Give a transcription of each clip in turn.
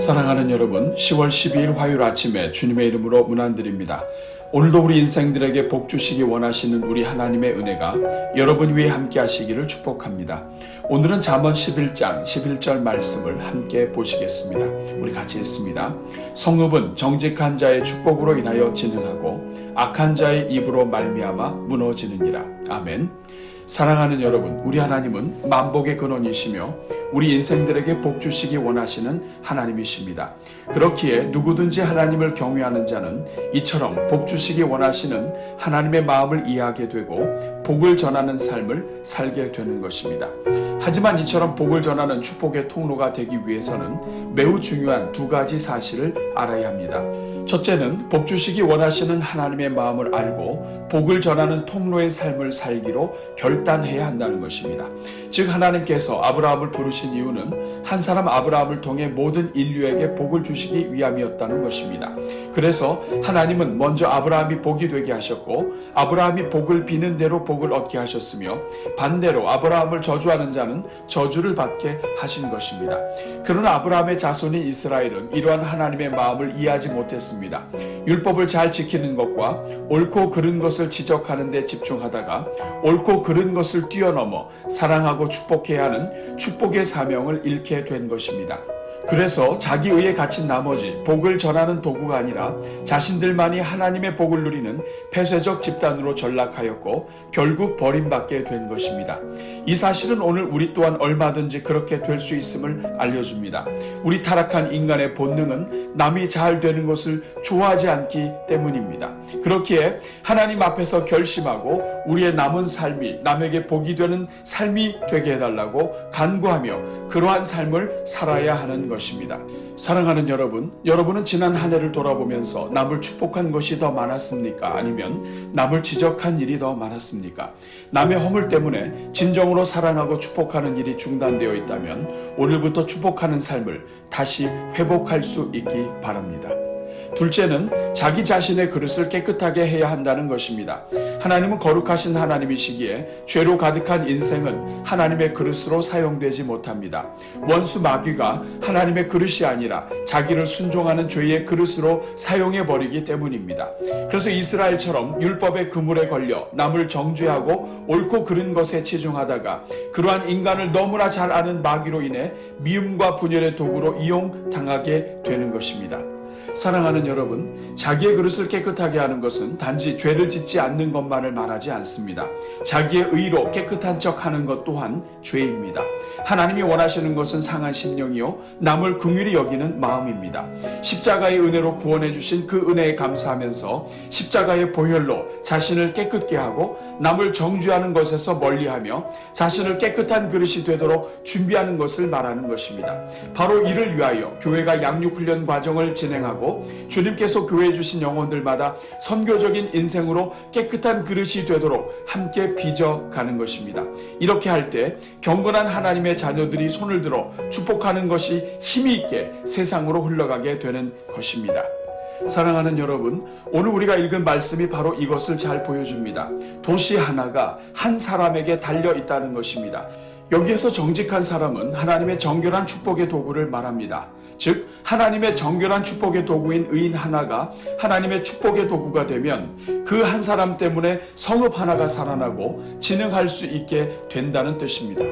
사랑하는 여러분, 10월 12일 화요일 아침에 주님의 이름으로 문안드립니다. 오늘도 우리 인생들에게 복 주시기 원하시는 우리 하나님의 은혜가 여러분 위에 함께 하시기를 축복합니다. 오늘은 잠언 11장 11절 말씀을 함께 보시겠습니다. 우리 같이 읽습니다. 성읍은 정직한 자의 축복으로 인하여 진흥하고 악한 자의 입으로 말미암아 무너지느니라. 아멘. 사랑하는 여러분, 우리 하나님은 만복의 근원이시며 우리 인생들에게 복 주시기 원하시는 하나님이십니다. 그렇기에 누구든지 하나님을 경외하는 자는 이처럼 복 주시기 원하시는 하나님의 마음을 이해하게 되고 복을 전하는 삶을 살게 되는 것입니다. 하지만 이처럼 복을 전하는 축복의 통로가 되기 위해서는 매우 중요한 두 가지 사실을 알아야 합니다. 첫째는 복 주시기 원하시는 하나님의 마음을 알고 복을 전하는 통로의 삶을 살기로 결단해야 한다는 것입니다. 즉 하나님께서 아브라함을 부르신 이유는 한 사람 아브라함을 통해 모든 인류에게 복을 주시기 위함이었다는 것입니다. 그래서 하나님은 먼저 아브라함이 복이 되게 하셨고 아브라함이 복을 비는 대로 복을 얻게 하셨으며 반대로 아브라함을 저주하는 자는 저주를 받게 하신 것입니다. 그러나 아브라함의 자손인 이스라엘은 이러한 하나님의 마음을 이해하지 못했습니다. 율법을 잘 지키는 것과 옳고 그른 것을 지적하는 데 집중하다가 옳고 그른 것을 뛰어넘어 사랑하고 축복해야 하는 축복의 사명을 잃게 된 것입니다. 그래서 자기 의에 갇힌 나머지 복을 전하는 도구가 아니라 자신들만이 하나님의 복을 누리는 폐쇄적 집단으로 전락하였고 결국 버림받게 된 것입니다. 이 사실은 오늘 우리 또한 얼마든지 그렇게 될 수 있음을 알려줍니다. 우리 타락한 인간의 본능은 남이 잘 되는 것을 좋아하지 않기 때문입니다. 그렇기에 하나님 앞에서 결심하고 우리의 남은 삶이 남에게 복이 되는 삶이 되게 해달라고 간구하며 그러한 삶을 살아야 하는 것입니다. 사랑하는 여러분, 여러분은 지난 한 해를 돌아보면서 남을 축복한 것이 더 많았습니까? 아니면 남을 지적한 일이 더 많았습니까? 남의 허물 때문에 진정으로 사랑하고 축복하는 일이 중단되어 있다면 오늘부터 축복하는 삶을 다시 회복할 수 있기 바랍니다. 둘째는 자기 자신의 그릇을 깨끗하게 해야 한다는 것입니다. 하나님은 거룩하신 하나님이시기에 죄로 가득한 인생은 하나님의 그릇으로 사용되지 못합니다. 원수 마귀가 하나님의 그릇이 아니라 자기를 순종하는 죄의 그릇으로 사용해버리기 때문입니다. 그래서 이스라엘처럼 율법의 그물에 걸려 남을 정죄하고 옳고 그른 것에 치중하다가 그러한 인간을 너무나 잘 아는 마귀로 인해 미움과 분열의 도구로 이용당하게 되는 것입니다. 사랑하는 여러분, 자기의 그릇을 깨끗하게 하는 것은 단지 죄를 짓지 않는 것만을 말하지 않습니다. 자기의 의로 깨끗한 척 하는 것 또한 죄입니다. 하나님이 원하시는 것은 상한 심령이요 남을 긍휼히 여기는 마음입니다. 십자가의 은혜로 구원해 주신 그 은혜에 감사하면서 십자가의 보혈로 자신을 깨끗게 하고 남을 정죄하는 것에서 멀리하며 자신을 깨끗한 그릇이 되도록 준비하는 것을 말하는 것입니다. 바로 이를 위하여 교회가 양육훈련 과정을 진행하고 주님께서 교회에 주신 영혼들마다 선교적인 인생으로 깨끗한 그릇이 되도록 함께 빚어가는 것입니다. 이렇게 할 때 경건한 하나님의 자녀들이 손을 들어 축복하는 것이 힘이 있게 세상으로 흘러가게 되는 것입니다. 사랑하는 여러분, 오늘 우리가 읽은 말씀이 바로 이것을 잘 보여줍니다. 도시 하나가 한 사람에게 달려 있다는 것입니다. 여기에서 정직한 사람은 하나님의 정결한 축복의 도구를 말합니다. 즉 하나님의 정결한 축복의 도구인 의인 하나가 하나님의 축복의 도구가 되면 그 한 사람 때문에 성읍 하나가 살아나고 진흥할 수 있게 된다는 뜻입니다.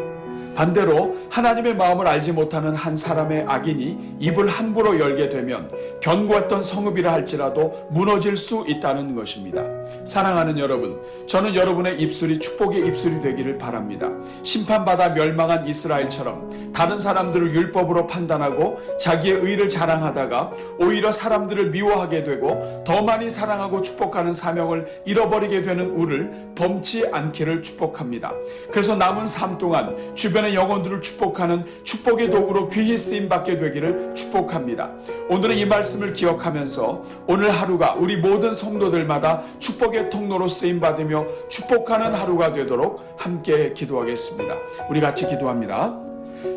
반대로 하나님의 마음을 알지 못하는 한 사람의 악인이 입을 함부로 열게 되면 견고했던 성읍이라 할지라도 무너질 수 있다는 것입니다. 사랑하는 여러분, 저는 여러분의 입술이 축복의 입술이 되기를 바랍니다. 심판받아 멸망한 이스라엘처럼 다른 사람들을 율법으로 판단하고 자기의 의를 자랑하다가 오히려 사람들을 미워하게 되고 더 많이 사랑하고 축복하는 사명을 잃어버리게 되는 우를 범치 않기를 축복합니다. 그래서 남은 삶 동안 주변의 영혼들을 축복하는 축복의 도구로 귀히 쓰임받게 되기를 축복합니다. 오늘은 이 말씀을 기억하면서 오늘 하루가 우리 모든 성도들마다 축복의 통로로 쓰임받으며 축복하는 하루가 되도록 함께 기도하겠습니다. 우리 같이 기도합니다.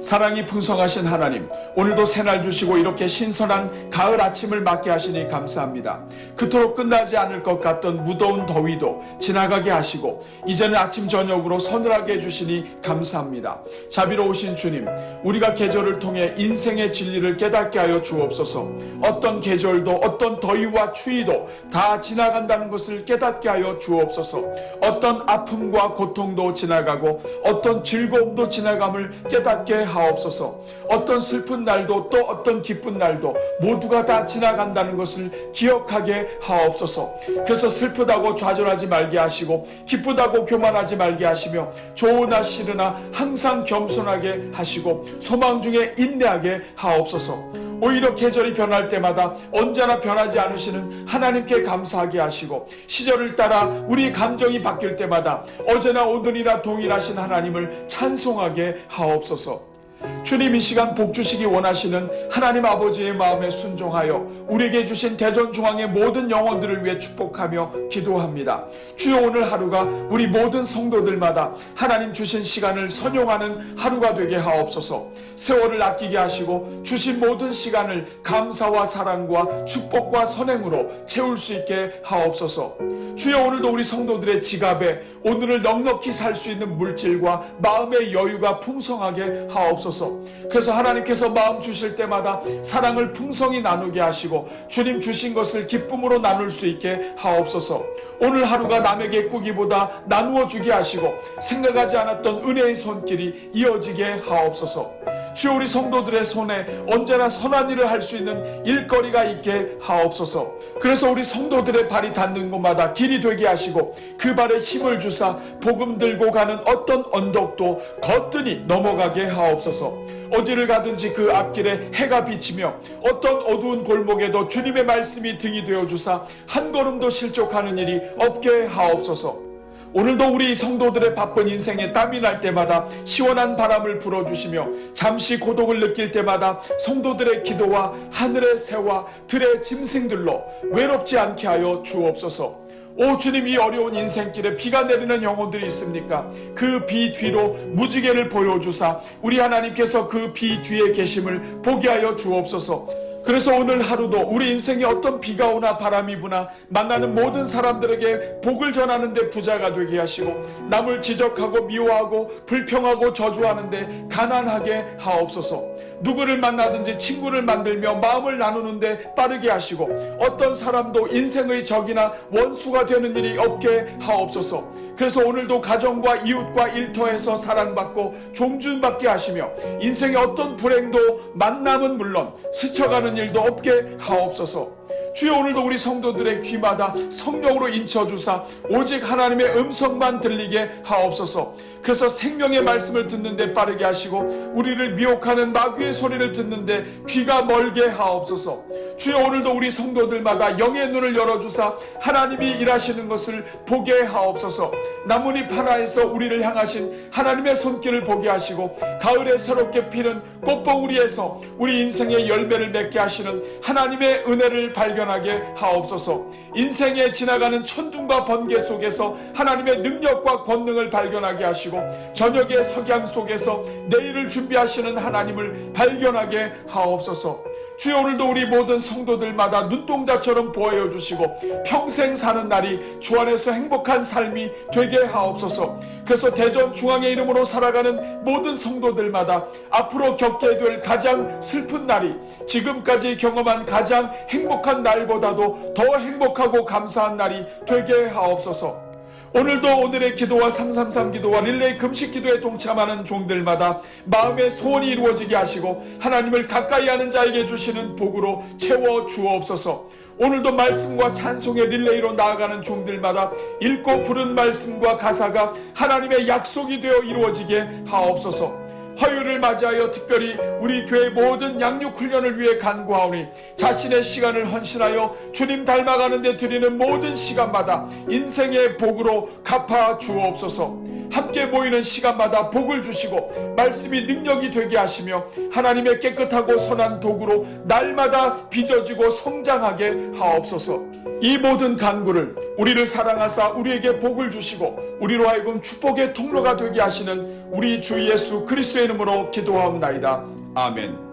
사랑이 풍성하신 하나님, 오늘도 새날 주시고 이렇게 신선한 가을 아침을 맞게 하시니 감사합니다. 그토록 끝나지 않을 것 같던 무더운 더위도 지나가게 하시고 이제는 아침 저녁으로 서늘하게 해주시니 감사합니다. 자비로우신 주님, 우리가 계절을 통해 인생의 진리를 깨닫게 하여 주옵소서. 어떤 계절도 어떤 더위와 추위도 다 지나간다는 것을 깨닫게 하여 주옵소서. 어떤 아픔과 고통도 지나가고 어떤 즐거움도 지나감을 깨닫게 하옵소서. 어떤 슬픈 날도 또 어떤 기쁜 날도 모두가 다 지나간다는 것을 기억하게 하옵소서. 그래서 슬프다고 좌절하지 말게 하시고 기쁘다고 교만하지 말게 하시며 좋으나 싫으나 항상 겸손하게 하시고 소망 중에 인내하게 하옵소서. 오히려 계절이 변할 때마다 언제나 변하지 않으시는 하나님께 감사하게 하시고 시절을 따라 우리 감정이 바뀔 때마다 어제나 오늘이나 동일하신 하나님을 찬송하게 하옵소서. 주님, 이 시간 복 주시기 원하시는 하나님 아버지의 마음에 순종하여 우리에게 주신 대전중앙의 모든 영혼들을 위해 축복하며 기도합니다. 주여, 오늘 하루가 우리 모든 성도들마다 하나님 주신 시간을 선용하는 하루가 되게 하옵소서. 세월을 아끼게 하시고 주신 모든 시간을 감사와 사랑과 축복과 선행으로 채울 수 있게 하옵소서. 주여, 오늘도 우리 성도들의 지갑에 오늘을 넉넉히 살 수 있는 물질과 마음의 여유가 풍성하게 하옵소서. 그래서 하나님께서 마음 주실 때마다 사랑을 풍성히 나누게 하시고 주님 주신 것을 기쁨으로 나눌 수 있게 하옵소서. 오늘 하루가 남에게 꾸기보다 나누어 주게 하시고 생각하지 않았던 은혜의 손길이 이어지게 하옵소서. 주여, 우리 성도들의 손에 언제나 선한 일을 할 수 있는 일거리가 있게 하옵소서. 그래서 우리 성도들의 발이 닿는 곳마다 길이 되게 하시고 그 발에 힘을 주사 복음 들고 가는 어떤 언덕도 거뜬히 넘어가게 하옵소서. 어디를 가든지 그 앞길에 해가 비치며 어떤 어두운 골목에도 주님의 말씀이 등이 되어 주사 한 걸음도 실족하는 일이 없게 하옵소서. 오늘도 우리 성도들의 바쁜 인생에 땀이 날 때마다 시원한 바람을 불어주시며 잠시 고독을 느낄 때마다 성도들의 기도와 하늘의 새와 들의 짐승들로 외롭지 않게 하여 주옵소서. 오 주님, 이 어려운 인생길에 비가 내리는 영혼들이 있습니까? 그 비 뒤로 무지개를 보여주사 우리 하나님께서 그 비 뒤에 계심을 보게 하여 주옵소서. 그래서 오늘 하루도 우리 인생에 어떤 비가 오나 바람이 부나 만나는 모든 사람들에게 복을 전하는데 부자가 되게 하시고 남을 지적하고 미워하고 불평하고 저주하는데 가난하게 하옵소서. 누구를 만나든지 친구를 만들며 마음을 나누는데 빠르게 하시고 어떤 사람도 인생의 적이나 원수가 되는 일이 없게 하옵소서. 그래서 오늘도 가정과 이웃과 일터에서 사랑받고 존중받게 하시며 인생의 어떤 불행도 만남은 물론 스쳐가는 일도 없게 하옵소서. 주여, 오늘도 우리 성도들의 귀마다 성령으로 인쳐주사 오직 하나님의 음성만 들리게 하옵소서. 그래서 생명의 말씀을 듣는데 빠르게 하시고 우리를 미혹하는 마귀의 소리를 듣는데 귀가 멀게 하옵소서. 주여, 오늘도 우리 성도들마다 영의 눈을 열어주사 하나님이 일하시는 것을 보게 하옵소서. 나뭇잎 하나에서 우리를 향하신 하나님의 손길을 보게 하시고 가을에 새롭게 피는 꽃봉우리에서 우리 인생의 열매를 맺게 하시는 하나님의 은혜를 발견하게 하옵소서. 인생에 지나가는 천둥과 번개 속에서 하나님의 능력과 권능을 발견하게 하시고 저녁의 석양 속에서 내일을 준비하시는 하나님을 발견하게 하옵소서. 주여, 오늘도 우리 모든 성도들마다 눈동자처럼 보호해 주시고 평생 사는 날이 주 안에서 행복한 삶이 되게 하옵소서. 그래서 대전 중앙의 이름으로 살아가는 모든 성도들마다 앞으로 겪게 될 가장 슬픈 날이 지금까지 경험한 가장 행복한 날보다도 더 행복하고 감사한 날이 되게 하옵소서. 오늘도 오늘의 기도와 333 기도와 릴레이 금식 기도에 동참하는 종들마다 마음의 소원이 이루어지게 하시고 하나님을 가까이 하는 자에게 주시는 복으로 채워 주옵소서. 오늘도 말씀과 찬송의 릴레이로 나아가는 종들마다 읽고 부른 말씀과 가사가 하나님의 약속이 되어 이루어지게 하옵소서. 화요일을 맞이하여 특별히 우리 교회 모든 양육 훈련을 위해 간구하오니 자신의 시간을 헌신하여 주님 닮아가는 데 드리는 모든 시간마다 인생의 복으로 갚아 주옵소서. 함께 모이는 시간마다 복을 주시고 말씀이 능력이 되게 하시며 하나님의 깨끗하고 선한 도구로 날마다 빚어지고 성장하게 하옵소서. 이 모든 간구를 우리를 사랑하사 우리에게 복을 주시고 우리로 하여금 축복의 통로가 되게 하시는 우리 주 예수 그리스도의 이름으로 기도하옵나이다. 아멘.